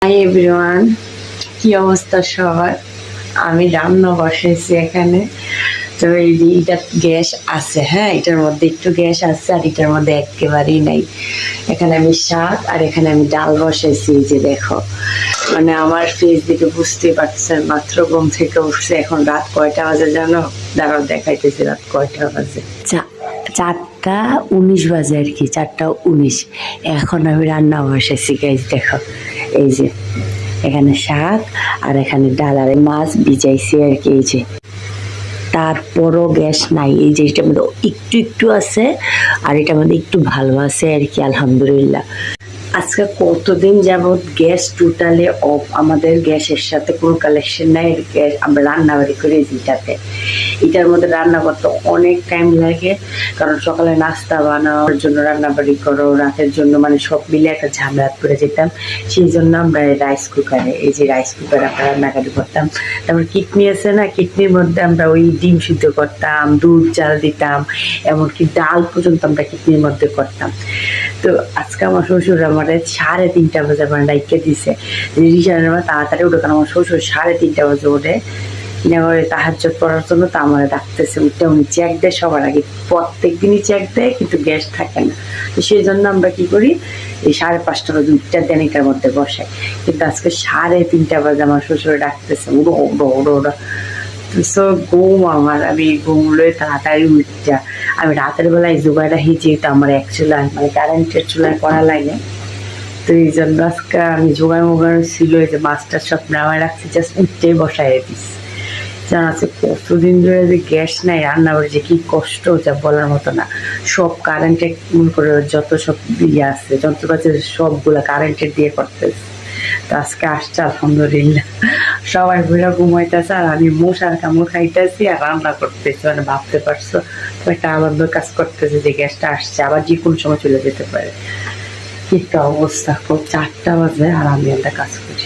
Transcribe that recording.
Hi everyone, কি অবস্থা সবার? আমি রান্না বসাইছি এখানে। তো এইটা গ্যাস আছে, হ্যাঁ এটার মধ্যে একটু গ্যাস আছে আর এটার মধ্যে একেবারেই নাই। এখানে আমি শাক আর এখানে আমি ডাল বসাইছি। এই যে দেখো, মানে আমার ফেস দেখে বুঝতে পারছেন মাত্র ঘুম থেকে উঠছে। এখন রাত কয়টা বাজে জানো? দাঁড়াও দেখাইতেছি রাত কয়টা বাজে। 4:19 বাজে আর কি, 4:19। এখন আমি রান্না বসাইছি গাইজ, দেখো এই যে এখানে শাক আর এখানে ডাল আর মাছ ভিজাইছি আর কি। এই যে তারপরও গ্যাস নাই, এই যে এটার মধ্যে একটু একটু আছে আর এটার মধ্যে একটু ভালো আছে আর কি, আলহামদুলিল্লাহ। আজকে কতদিন যাবৎ গ্যাস টোটালি অফ, আমাদের গ্যাসের সাথে কোনো কালেকশন নাই। গ্যাস আমরা রান্নাবাড়ি করি যেটাতে, এটার মধ্যে রান্না করতে অনেক টাইম লাগে, কারণ সকালে নাস্তা বানানোর জন্য রান্নাবাড়ি করো, রাতের জন্য, মানে সব মিলে একটা ঝামেলা করে যেতাম। সেই জন্য আমরা রাইস কুকারে, এই যে রাইস কুকারে আমরা রান্নাবাড়ি করতাম। তারপর কিডনি আছে না, কিডনির মধ্যে আমরা ওই ডিম সিদ্ধ করতাম, দুধ চাল দিতাম, এমনকি ডাল পর্যন্ত আমরা কিডনির মধ্যে করতাম। তো আজকে আমার শ্বশুর আমার 3:30 বাজে আমার ডাইকে দিছে তাড়াতাড়ি উঠে, কারণ আমার শ্বশুর 3:30 বাজে ওঠে তাহাজ্জুদ পড়ার জন্য। তা আমার ডাকতেছে, উঠে উনি চেক দেয় সবার আগে, প্রত্যেক দিনই চেক দেয়, কিন্তু গ্যাস থাকে না। তো সেই জন্য আমরা কি করি, এই 5:30 বাজে 2টা দেনিকার মধ্যে বসাই। কিন্তু আজকে 3:30 বাজে আমার শ্বশুর ডাকতেছে, উড়ো উড়ো উড়ো উড়ো। ঘুম আমার, আমি ঘুমলে তাড়াতাড়ি উঠা। আমি রাতের বেলায় জোগাড়টা যেহেতু আমার এক চুলায়, মানে কারেন্টের চুলায় করা লাগে, তো এই জন্য আজকে আমি জোগাড় মোগাড় ছিল, এই যে মাছটা সব নামায় রাখছি, জাস্ট উঠতেই বসাই দিস। জানা আছে কতদিন ধরে যে গ্যাস নাই, রান্না করে যে কি কষ্ট, যা বলার মতো না। সব কারেন্টে করে, যত সব ইয়ে আছে যন্ত্রপাতি সবগুলা কারেন্টের দিয়ে করতেছে। তো আজকে আসছে আলহামদুলিল্লাহ, সবাই ঘুরে ঘুমাইতেছে আর আমি মশার কামড় খাইতেছি আর রান্না করতেছি। মানে ভাবতে পারছো, তো একটা আনন্দ কাজ করতেছে যে গ্যাসটা আসছে, আবার যে কোনো সময় চলে যেতে পারে। কি একটা অবস্থা, 4টা বাজে আর আমি একটা কাজ করি।